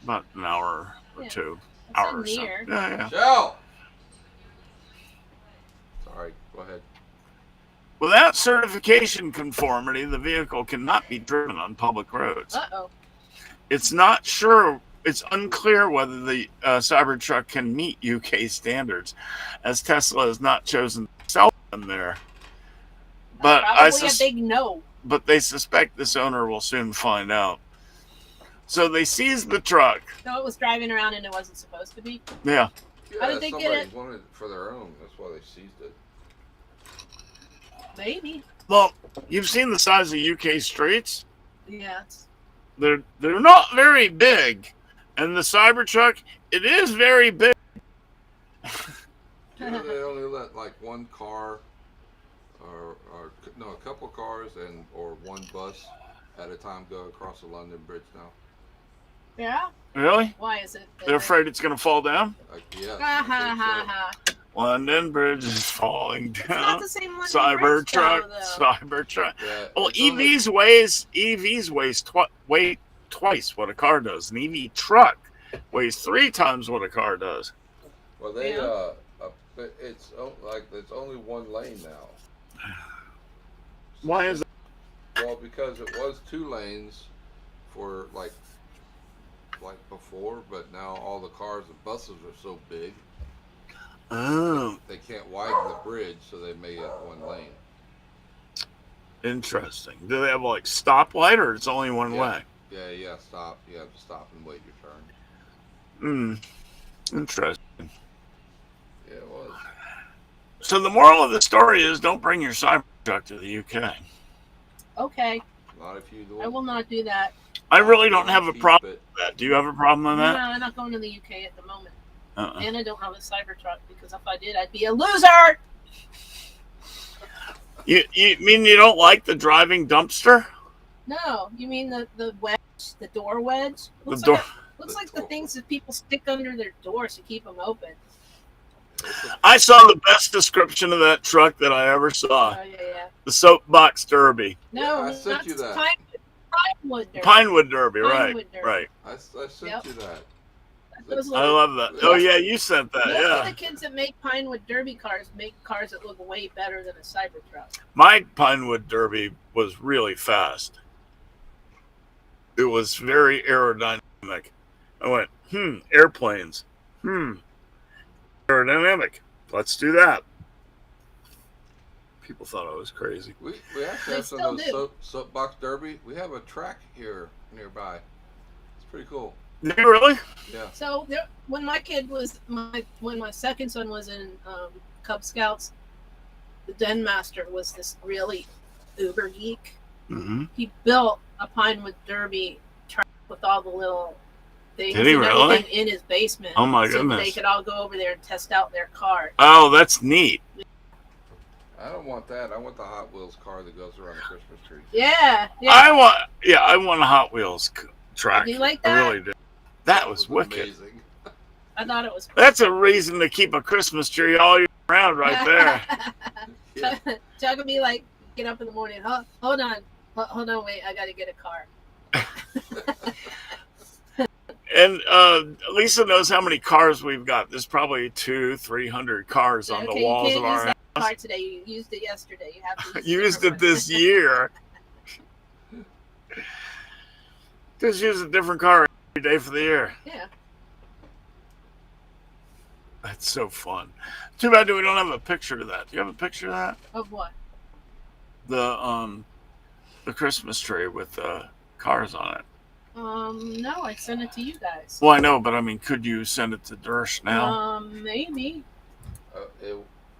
about an hour or Yeah. two. That's Hour or so. near. Yeah. Shell! Sorry, go ahead. Without certification conformity, the vehicle cannot be driven on public roads. Uh-oh. It's unclear whether the Cybertruck can meet UK standards, as Tesla has not chosen to sell them there. But Probably a big no. But they suspect this owner will soon find out. So they seized the truck. So it was driving around and it wasn't supposed to be? Yeah. Yeah, How did they get somebody it? wanted it for their own. That's why they seized it. Maybe. Well, you've seen the size of UK streets. Yeah. They're not very big, and the Cybertruck, it is very big. You know, they only let like one car, or no, a couple cars or one bus at a time go across the London Bridge now. Yeah? Really? Why is it? They're afraid it's going to fall down? Yes. Ha ha I think ha so. ha. London Bridge is falling It's down. not the same London Bridge, Cybertruck, though. Cybertruck. Yeah, Well, it's only- EVs weigh twice what a car does. An EV truck weighs 3 times what a car does. Well, they Yeah. it's it's only one lane now. Why is that? Well, because it was 2 lanes for like before, but now all the cars and buses are so big Oh, they can't widen the bridge, so they made it one lane. interesting. Do they have like stoplight, or it's only one Yeah. way? Yeah, stop. You have to stop and wait your turn. Interesting. Yeah, it was. So the moral of the story is, don't bring your Cybertruck to the UK. Okay. Not if you do. I will not do that. I really don't have a Keep problem it. with that. Do you have a problem with No, that? I'm not going to the UK at the moment. Uh-uh. And I don't have a Cybertruck because if I did, I'd be a loser. You mean you don't like the driving dumpster? No, you mean the wedge, the door wedge? Looks door- like, looks like the things that people stick under their doors to keep them open. I saw the best description of that truck that I ever saw. Oh, yeah. The soapbox derby. No, Yeah, I sent not you that. Pinewood Derby. Pinewood derby, Pinewood derby. right. I sent Yep. you that. Those I little, love that. Oh yeah, you sent that, most of yeah. the kids that make Pinewood Derby cars make cars that look way better than a Cybertruck. My Pinewood derby was really fast. It was very aerodynamic. I went, airplanes. Aerodynamic. Let's do that. People thought I was crazy. We actually They have some still of those do. soapbox derby. We have a track here nearby. It's pretty cool. Did you really? Yeah. So when my kid was when my second son was in Cub Scouts, the den master was this really uber geek. Mm-hmm. He built a Pinewood Derby track with all the little things Did he and really? everything in his basement. Oh, my so that goodness. they could all go over there and test out their car. Oh, that's neat. I don't want that. I want the Hot Wheels car that goes around the Christmas tree. Yeah. I want a Hot Wheels track. Do you like I that? really do. That was wicked. Amazing. I thought it was cool. That's a reason to keep a Christmas tree all year round right there. Yeah. Chuck would be like, get up in the morning. Hold on, wait, I gotta get a car. And Lisa knows how many cars we've got. There's probably 200-300 cars on the Okay, walls you of can't use our that house. car today. You used it yesterday. You have to use Used it different this one. year. Just use a different car every day for the year. Yeah. That's so fun. Too bad we don't have a picture of that. Do you have a picture of that? Of what? The Christmas tree with cars on it. No, I sent it to you guys. Well, I know, but I mean, could you send it to Dersh now? Maybe.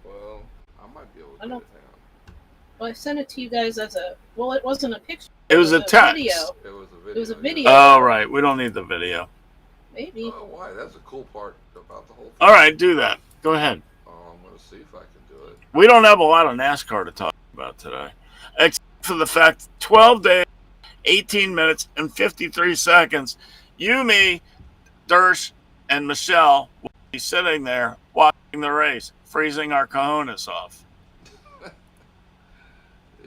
Well, I might be able to I get don't- it. Hang on. Well, I sent it to you guys as a. Well, it wasn't a picture. It was a text. Video. It was a video. It was a yeah. video. Oh, right. We don't need the video. Maybe. Oh, why? That's a cool part about the whole thing. All right, do that. Go ahead. Oh, I'm going to see if I can do it. We don't have a lot of NASCAR to talk about today, except for the fact 12 days, 18 minutes, and 53 seconds. You, me, Dersh, and Michelle will be sitting there watching the race, freezing our cojones off.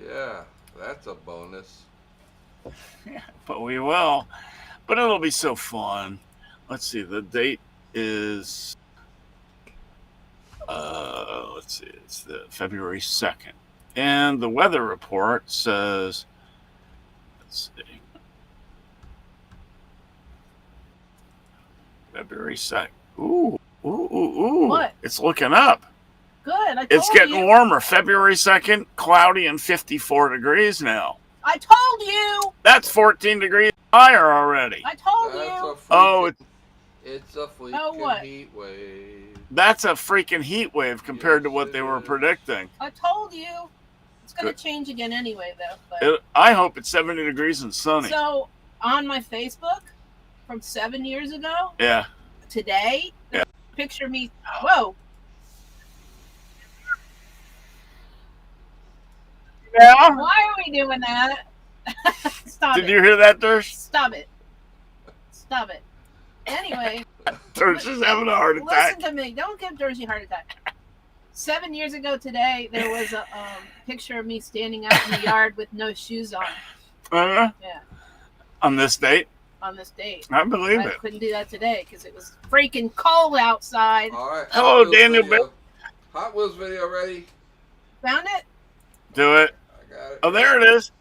Yeah, that's a bonus. Yeah, but we will. But it'll be so fun. Let's see. The date is, let's see. It's the February 2nd. And the weather report says, let's see. February 2nd. Ooh, ooh, ooh, ooh. What? It's looking up. Good. I told It's getting you. warmer. February 2nd, cloudy and 54 degrees now. I told you. That's 14 degrees higher already. I told That's you. a Oh, it's a freaking Oh, what? heat wave. That's a freaking heat wave compared to Yes, what it they were is. predicting. I told you. It's going to Good. change again anyway, though. But. I hope it's 70 degrees and sunny. So on my Facebook from 7 years ago, Yeah. today, Yeah. picture me. Whoa. Yeah. Why are we doing that? Stop Did it. you hear that, Dersh? Stop it. Stop it. Anyway, Dersh is having a heart attack. listen to me. Don't give Jersey a heart attack. 7 years ago today, there was a picture of me standing out in the yard with no shoes on. Yeah. On this date? On this date. I believe I it. couldn't do that today because it was freaking cold outside. All right. Hello, Hot Wheels Daniel video. Hot Wheels video ready? Found it? Do it. I got it. Oh, there it is.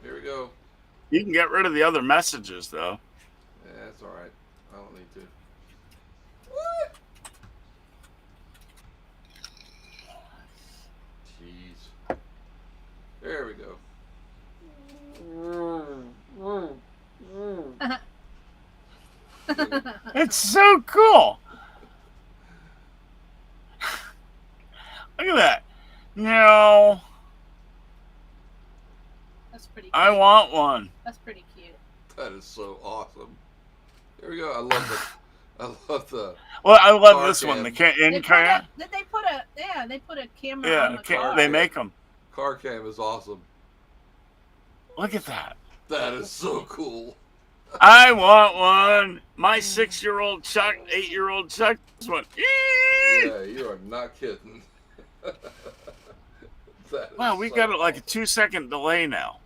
Here we go. You can get rid of the other messages, though. Yeah, that's all right. I don't need to. What? Jeez. There we go. It's so cool. Look at that. No, That's pretty cute. I want one. That's pretty cute. That is so awesome. Here we go. I love the. Well, I love Car this one. cam. The They in put car. a, did they put a they put a camera on Yeah, the car. they make them. Car cam is awesome. Look at that. That is so cool. I want one. My 6-year-old Chuck, 8-year-old Chuck, this one. Eee! Yeah, you are not kidding. That is Wow, we so got like a awesome. 2-second delay now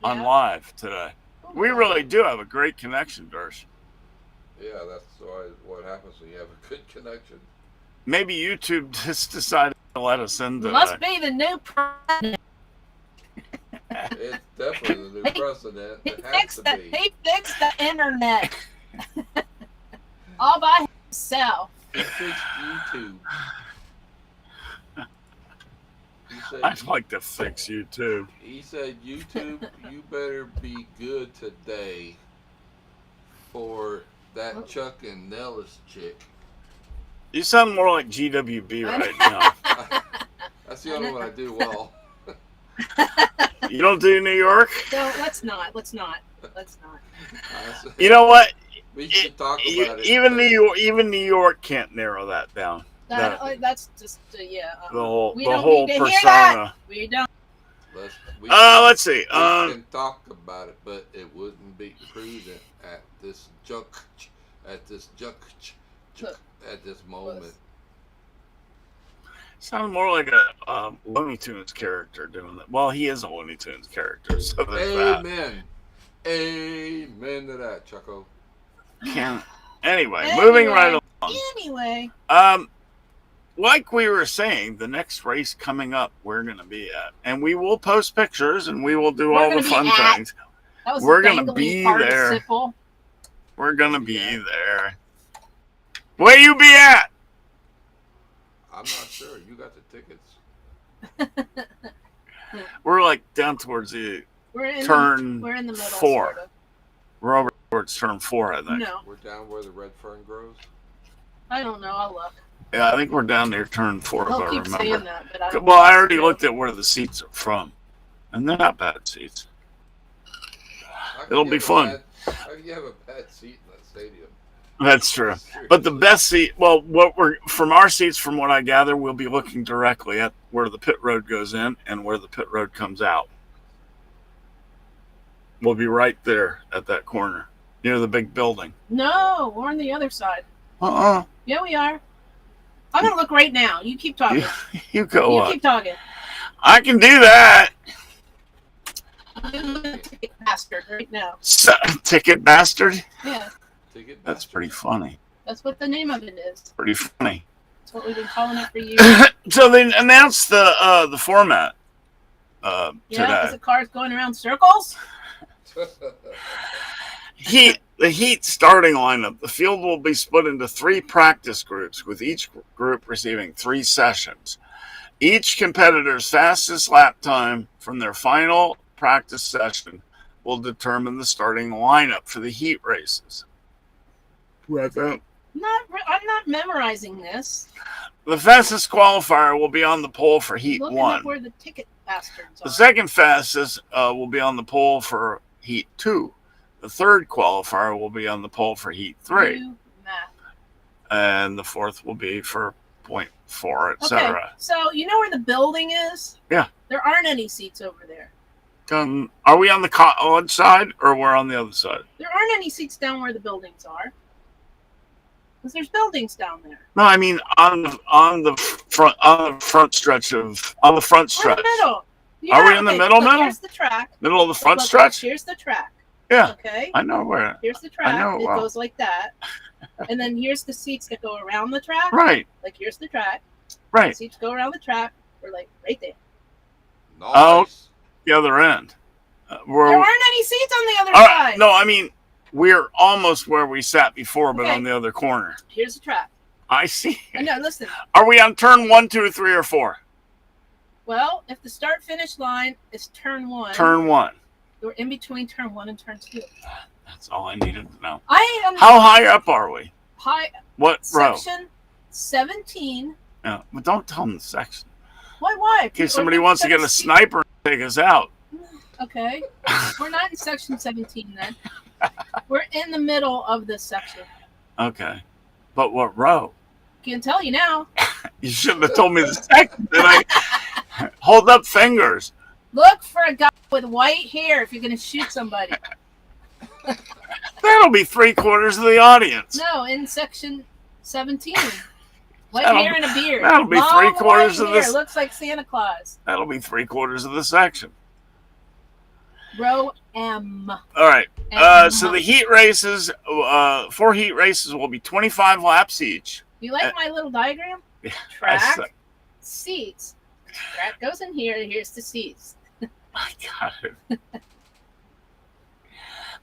on Yeah. live today. We really do have a great connection, Dersh. Yeah, that's what happens when you have a good connection. Maybe YouTube just decided to let us in today. Must be the new president. It's definitely the new president. He It has to be. He fixed the internet all by himself. He fixed YouTube. He said, I'd like to fix YouTube. he said, YouTube, you better be good today for that Chuck and Nellis chick. You sound more like GWB right now. That's the only one I do well. You don't do New York? No, let's not. Let's not. You know what? We should talk E- about it. Even New York can't narrow that down. That's just yeah. The whole we the don't whole need to hear that. persona. We don't. Let's see. We can talk about it, but it wouldn't be prudent at this moment. Sounds more like a Looney Tunes character doing that. Well, he is a Looney Tunes character, so there's that. Amen. Amen to that, Chucko. Anyway, moving right along. Anyway, like we were saying, the next race coming up, we're going to be at, and we will post pictures and we will do We're all the gonna be fun at. things. that was We're a gonna dangly be participle. We're going to be there. Where you be at? I'm not sure. You got the tickets. We're like down towards the We're in turn we're in the middle. 4. Sort of. We're over towards turn 4, I think. No, We're down where the red fern grows. I don't know. I'll look. Yeah, I think we're down near turn 4, if I'll I keep saying remember. that, but I don't Well, I already looked at where the seats are from. and they're not bad seats. How can It'll you be have a fun. How can you have a bad seat in that stadium? That's true. But the best seat, well, from our seats, from what I gather, we'll be looking directly at where the pit road goes in and where the pit road comes out. We'll be right there at that corner near the big building. No, we're on the other side. Uh-uh. Yeah, we are. I'm gonna look right now. You keep talking. You go You on. keep talking. I can do that. I'm gonna take it bastard right now. Ticket bastard? Yeah, That's pretty funny. that's what the name of it is. Pretty funny. That's what we've been calling it for years. So they announced the format Yeah, is today. it cars going around circles? The Heat starting lineup. The field will be split into 3 practice groups, with each group receiving 3 sessions. Each competitor's fastest lap time from their final practice session will determine the starting lineup for the Heat races. I'm not memorizing this. The fastest qualifier will be on the pole for Heat Looking 1. up where the ticket bastards are. The second fastest will be on the pole for Heat 2. The third qualifier will be on the pole for Heat 3. You math. And the fourth will be for point 4, Okay, etc. so you know where the building is? Yeah. There aren't any seats over there. Are we on the college side or we're on the other side? There aren't any seats down where the buildings are. Because there's buildings down there. No, I mean on the front stretch. We're in the middle. Are we in the middle? Here's the track. Middle of the front Look, stretch? Here's the track. Yeah. Okay. I know where. Here's the track. know, It wow. goes like that. And then here's the seats that go around the track. Right. Like here's the track. Right. Seats go around the track. We're like right there. Nice. Oh. The other end. There aren't any seats on the other All side. right. No, I mean we're almost where we sat before, but Okay. on the other corner. Here's the track. I see. And no, listen. Are we on turn 1, 2, 3, or 4? Well, if the start-finish line is turn 1, Turn 1. we're in between turn 1 and turn 2. That's all I needed to know. I am How high up are we? high What row? section 17. No, but don't tell them the section. Why? In case somebody wants to get a sniper and take us out. Okay. We're not in section 17 then. We're in the middle of this section. Okay. But what row? Can't tell you now. You shouldn't have told me the section. Then I hold up fingers. Look for a guy with white hair if you're going to shoot somebody. That'll be 3/4 of the audience. No, in section 17. White That'll- hair and a beard. that'll be Long 3/4 white of hair. this. Looks like Santa Claus. That'll be 3/4 of the section. Row M. All right. M. So the heat races, 4 heat races will be 25 laps each. You like my little diagram? I Track, said- seats. Track goes in here. Here's the seats. I got it.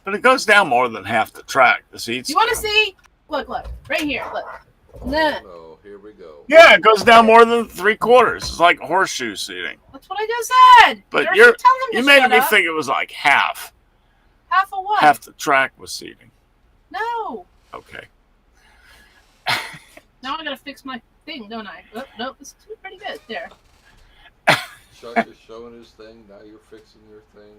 But it goes down more than half the track. The seats. You want to see? Look, right here. Look. Nah, Oh, here we go. Yeah, it goes down more than 3/4. It's like horseshoe seating. that's what I just said. But Tell you're- them to You made shut me up. think it was like half. Half of what? Half the track was seating. No. Okay. Now I gotta fix my thing, don't I? Oh, no, it's pretty good. There. Chuck is showing his thing. Now you're fixing your thing.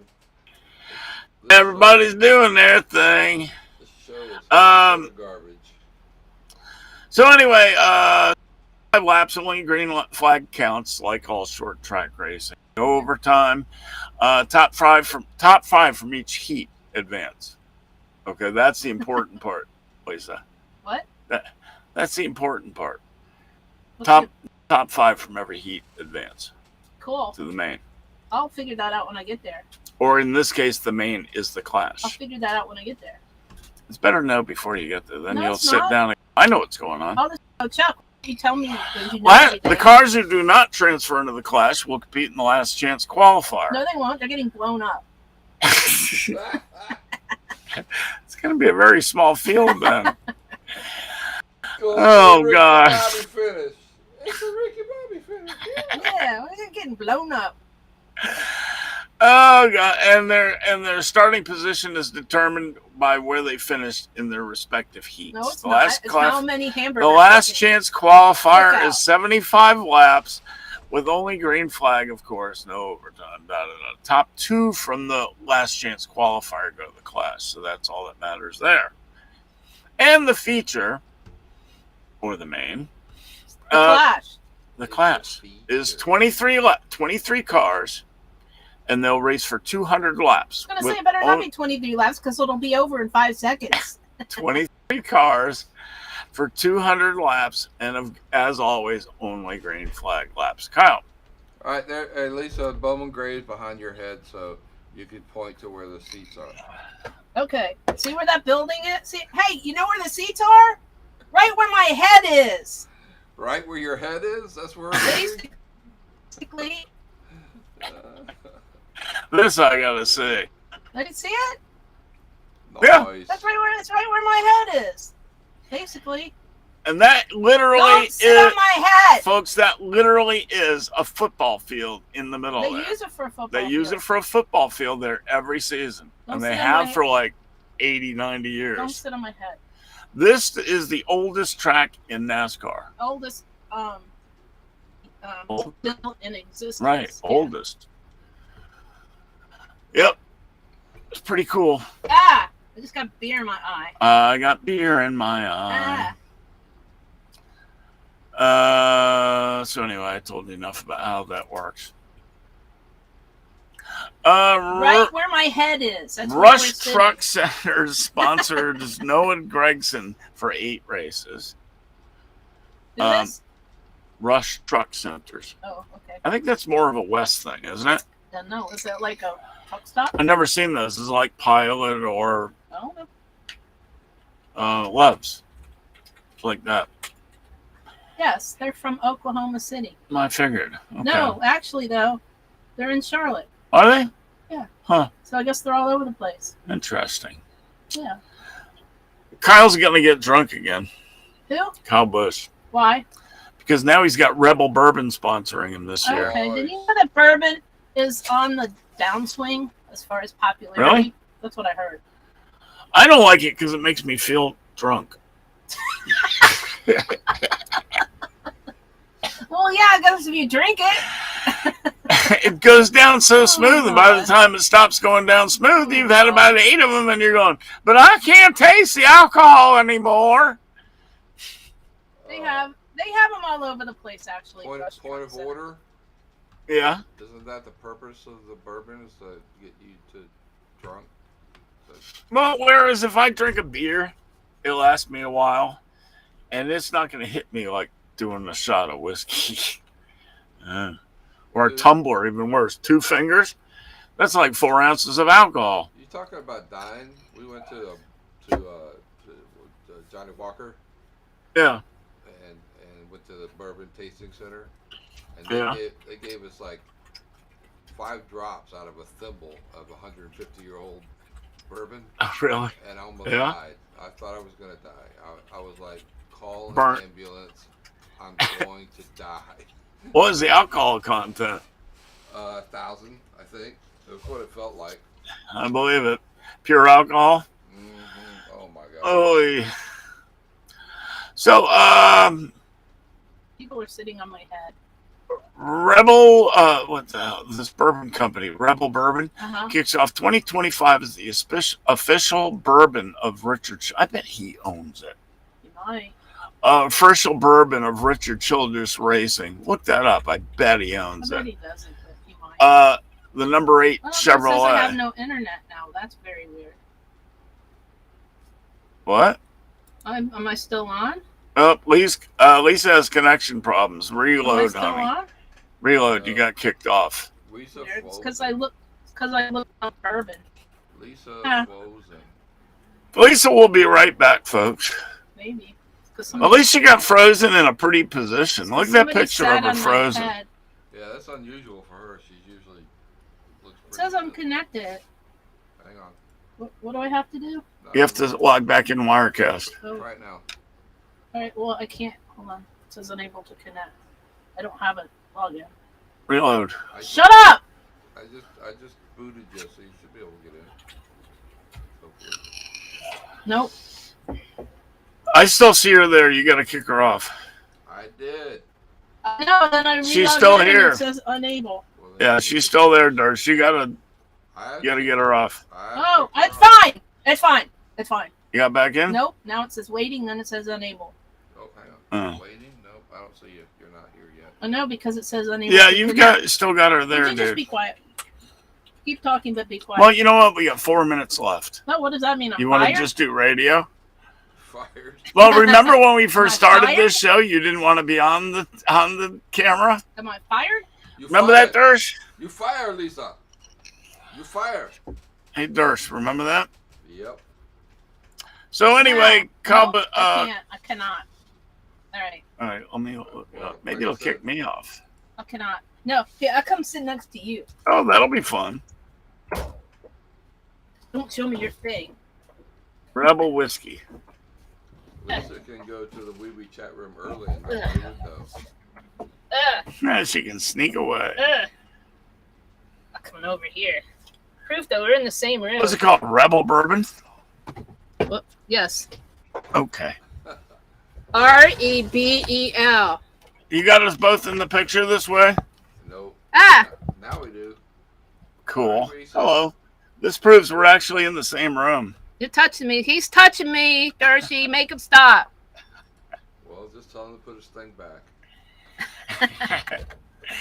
Everybody's doing their thing. The show is garbage. So anyway, 5 laps, only green flag counts, like all short track racing. No overtime. Top five from each heat advance. Okay, that's the important part, Lisa. What? That's the important part. What's Top 5 from every heat advance cool. to the main. I'll figure that out when I get there. Or in this case, the main is the I'll clash. figure that out when I get there. It's better to know before you get there. Then No, you'll it's sit not. down. I know what's going on. I'll just go, Chuck. You tell me. 'Cause you know Well, everything. the cars who do not transfer into the clash will compete in the last chance qualifier. No, they won't. They're getting blown up. It's going to be a very small field then. Oh, Ricky gosh. Bobby finish. It's a Ricky Bobby finish. Yeah, we're getting blown up. Oh god! And their starting position is determined by where they finished in their respective heats. No, it's the not. last It's class- how many hamburgers. The last they can- chance qualifier Look out. is 75 laps with only green flag, of course, no overtime. Top 2 from the last chance qualifier go to the clash, so that's all that matters there. And the feature, or the main, The clash is 23 cars, and they'll race for 200 laps. I was going to say, it better not be 23 laps because it'll be over in 5 seconds. 23 cars for 200 laps, and as always, only green flag laps. Kyle. All right, there. Hey, Lisa, Bowman Gray is behind your head, so you can point to where the seats are. Okay. See where that building is? See, hey, you know where the seats are? Right where my head is. Right where your head is? That's where it's Basically. This I gotta say. Let it see it? Yeah. That's right where my head is. Basically. And that literally Don't sit on my head. Folks, that literally is a football field in the middle They there. use it for a football They use it for a football field there every season. And they have for like 80, 90 years. Don't sit on my head. This is the oldest track in NASCAR. Oldest still in existence. Right, Yeah. oldest. Yep. It's pretty cool. I just got beer in my eye. I got beer in my eye. So anyway, I told you enough about how that works. Right where my head is. That's Rush Truck Centers sponsored Noah Gregson for 8 races. Who is? Rush Truck Centers. Oh, okay. I think that's more of a West thing, isn't it? Don't know. Is that like a truck stop? I've never seen those. It's like Pilot or Oh, Loves. Like that. yes, they're from Oklahoma City. I figured. Okay. No, actually, though, they're in Charlotte. Are they? Yeah. Huh. So I guess they're all over the place. Interesting. Yeah. Kyle's going to get drunk again. Who? Kyle Busch. Why? Because now he's got Rebel Bourbon sponsoring him this year. Okay. Did you know that bourbon is on the downswing as far as popularity? Really? That's what I heard. I don't like it because it makes me feel drunk. Well, yeah, I guess if you drink it. It goes down so smooth, and by the time it stops going down smooth, you've had about 8 of them, and you're going, but I can't taste the alcohol anymore. They have them all over the place, actually. Point of order. Yeah. Isn't that the purpose of the bourbon, is to get you to drunk? Well, whereas if I drink a beer, it'll last me a while, and it's not going to hit me like doing a shot of whiskey. Or a tumbler, even worse. 2 fingers? That's like 4 ounces of alcohol. You talking about dying? We went to Johnny Walker. Yeah. And went to the bourbon tasting center. And they gave us like 5 drops out of a thimble of 150-year-old bourbon. Oh, really? And I almost died. I thought I was going to die. I was like, call an ambulance. I'm going to die. What was the alcohol content? 1,000, I think. That's what it felt like. I believe it. Pure alcohol? Mm-hmm. Oh, my God. Oh, so, people are sitting on my head. Rebel, what the hell? This bourbon company, Rebel Bourbon, kicks off 2025 as the official bourbon of Richard. I bet he owns it. He might. Official bourbon of Richard Childress Racing. Look that up. I bet he owns I bet it. he doesn't, but he might. The number 8 Well, Chevrolet. It says I have no internet now. That's very weird. What? Am I still on? Lisa has connection problems. Reload, honey. On? Reload. You got kicked off. Lisa It's because I look on bourbon. Lisa frozen. Lisa will be right back, folks. Maybe. At least she got frozen in a pretty position. Look at that picture of her frozen. Yeah, that's unusual for her. She's usually looks pretty. It says I'm good. connected. Hang on. What do I have to do? No, you have to log back in Wirecast. Oh. Right now. All right. Well, I can't. Hold on. It says unable to connect. I don't have a login. Reload. Shut up! I just booted you, so you should be able to get in. Hopefully. Nope. I still see her there. You got to kick her off. I did. No, then I She's relogged still in and here. it says unable. Well, then Yeah, she's still there, Durst. You gotta get her off. Oh, it's fine. It's fine. It's fine. You got back in? Nope. Now it says waiting, then it says unable. Oh, hang on. Oh. Waiting? Nope, I don't see you. You're not here yet. I know because it says unable. Yeah, to you've connect. still got her there, Would you just dude. be quiet? Keep talking, but be quiet. Well, you know what? We got 4 minutes left. Oh, what does that mean? I'm You want to fired? just do radio? Fired. Well, remember when we first Am I started fired? this show? You didn't want to be on the camera. Am I fired? You Remember fired. that, Durst? You fired, Lisa. You fired. Hey, Durst, remember that? Yep. So anyway, No, Cub, I can't. I cannot. All right. all right, let me look it up. Maybe it'll kick me off. I cannot. No. Here, I come sit next to you. Oh, that'll be fun. Don't show me your thing. Rebel whiskey. Lisa can go to the wee chat room early and not leave it though. Yeah, she can sneak away. I'm coming over here. Proof that we're in the same room. What's it called? Rebel bourbon? Yes. Okay. REBEL. You got us both in the picture this way? Nope. Ah. Now we do. Cool. Hello. This proves we're actually in the same room. You're touching me. He's touching me, Darcy. Make him stop. Well, just tell him to put his thing back.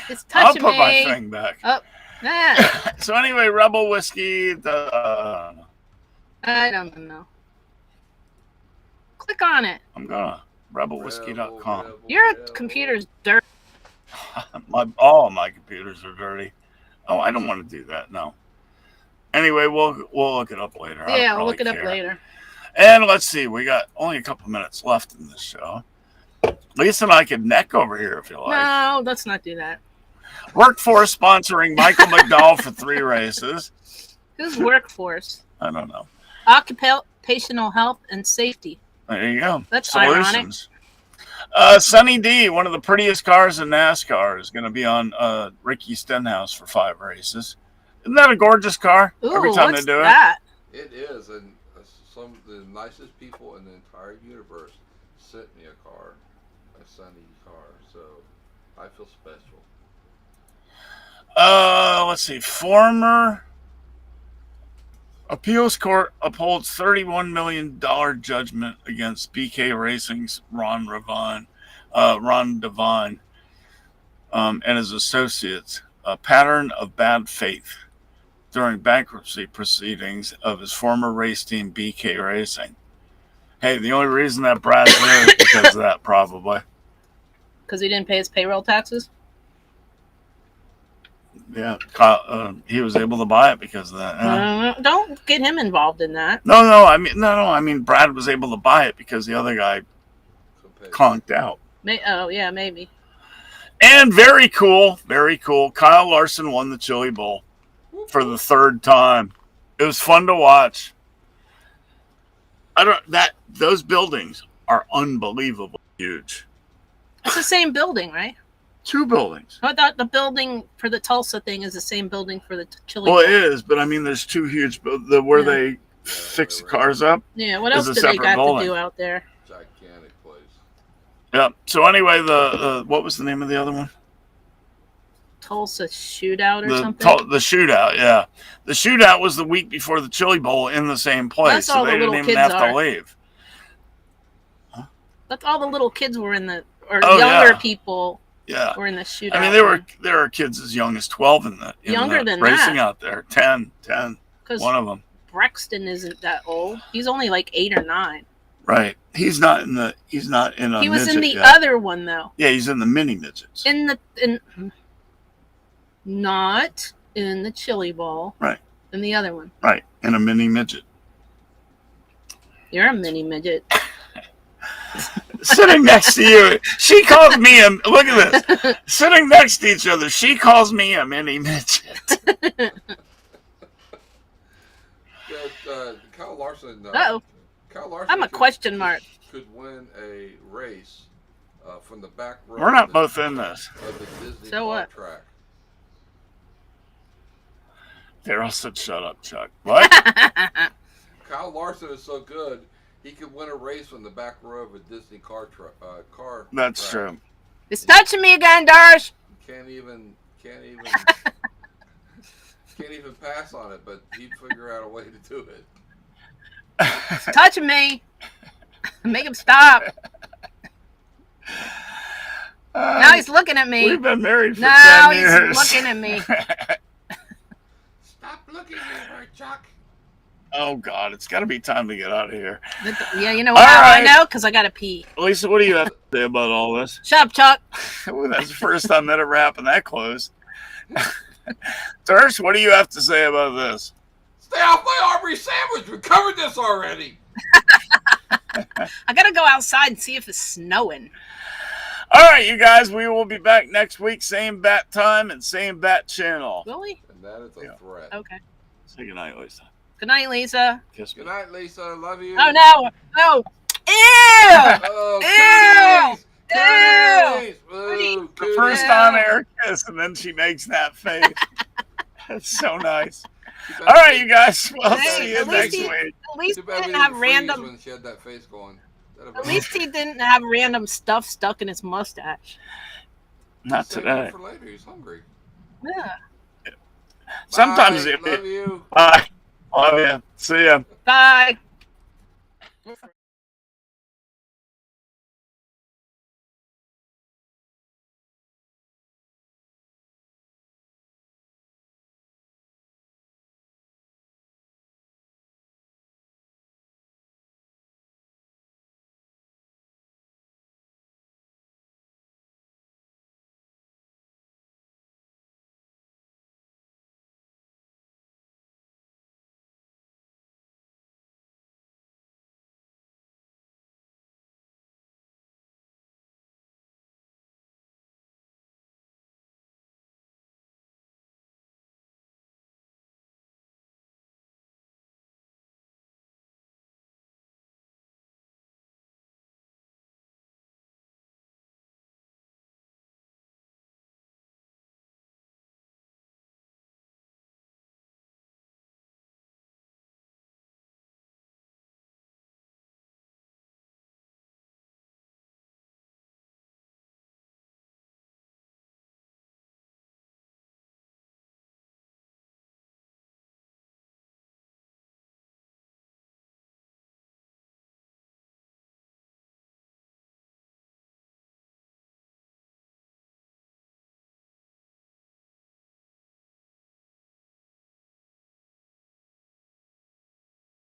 He's I'll touching put me. my thing back. Ah, So anyway, Rebel whiskey. I don't know. Click on it. I'm gonna rebelwhiskey.com. Rebel, Your rebel. computer's dirty. All of my computers are dirty. Oh, I don't want to do that. No. Anyway, we'll look it up later. I don't Yeah, we'll really look it up care. later. And let's see, we got only a couple minutes left in this show. Lisa and I could neck over here if you like. No, let's not do that. Workforce sponsoring Michael McDowell for 3 races. Who's workforce? I don't know. Occupational health and safety. There you go. That's Solutions. Sunny D, one of the prettiest cars in NASCAR, is going to be on Ricky Stenhouse for 5 races. Isn't that a gorgeous car? Ooh, Every time what's they do that? It is, and some of the nicest people in the entire universe sent me a car, a Sunny car, so I feel special. Let's see. Former appeals court upholds $31 million judgment against BK Racing's Ron Devine, and his associates. A pattern of bad faith during bankruptcy proceedings of his former race team, BK Racing. Hey, the only reason that Brad's there is because of that, probably. Because he didn't pay his payroll taxes? Yeah, he was able to buy it because of that. Yeah. Don't get him involved in that. No. I mean, Brad was able to buy it because the other guy conked out. Oh, yeah, maybe. And very cool. Kyle Larson won the Chili Bowl for the 3rd time. It was fun to watch. Those buildings are unbelievably huge. It's the same building, right? 2 buildings. I thought the building for the Tulsa thing is the same building for the Chili Well, Bowl. it is, but I mean, there's 2 huge where they fix the cars up. Yeah, what It's else a do they separate got building. to do out there? Gigantic place. Yeah. So anyway, the what was the name of the other one? Tulsa shootout or something? The shootout, yeah. The shootout was the week before the Chili Bowl in the same place, That's so all they the didn't little even kids have to are. leave. That's all the little kids were in the, or Oh, younger yeah. people Yeah. were in the shootout. I mean, there are kids as young as 12 in the Younger than racing that. out there. 10, Because one of them. Brexton isn't that old. He's only like 8 or 9. Right. He's not in a He was in midget the yet. other one though. Yeah, he's in the mini midgets. Not in the Chili Bowl. Right. In the other one. Right. In a mini midget. You're a mini midget. Sitting next to you, she calls me a. Look at this. Sitting next to each other, she calls me a mini midget. Kyle Larson. Uh-oh. Kyle Larson. I'm a question mark. Could win a race from the back row. We're not both in this. Of the Disney So what? track. Daryl said, "Shut up, Chuck." What? Kyle Larson is so good, he could win a race from the back row of a Disney car That's track. true. It's touching me again, Darsh. Can't even pass on it, but he'd figure out a way to do it. It's touching me. Make him stop. Now he's looking at me. We've been married for 10 Now years. he's looking at me. Stop looking at her, Chuck. Oh, God. It's got to be time to get out of here. Yeah, you know what? All How right. I know? Because I got to pee. Lisa, what do you have to say about all this? Shut up, Chuck. Ooh, that's the first time that it wrapping that close. Darsh, what do you have to say about this? Stay off my Aubrey sandwich. We covered this already. I got to go outside and see if it's snowing. All right, you guys, we will be back next week. Same bat time and same bat channel. Really? And that is a threat. Okay. Say goodnight, Lisa. Good night, Lisa. Kiss me. Good night, Lisa. Love you. Oh, no. Oh. Ew. Oh, Ew. cooties. Ooh, The first on air kiss, and then she makes that face. That's so nice. All right, you guys. We'll Hey, see you at next least week. At least Too he bad we didn't didn't have freeze random. when she had that face going. At least he didn't have random stuff stuck in his mustache. Not Save today. it for later. He's hungry. Yeah. Sometimes Bye. it. Love you. Bye. Love you. See ya. Bye.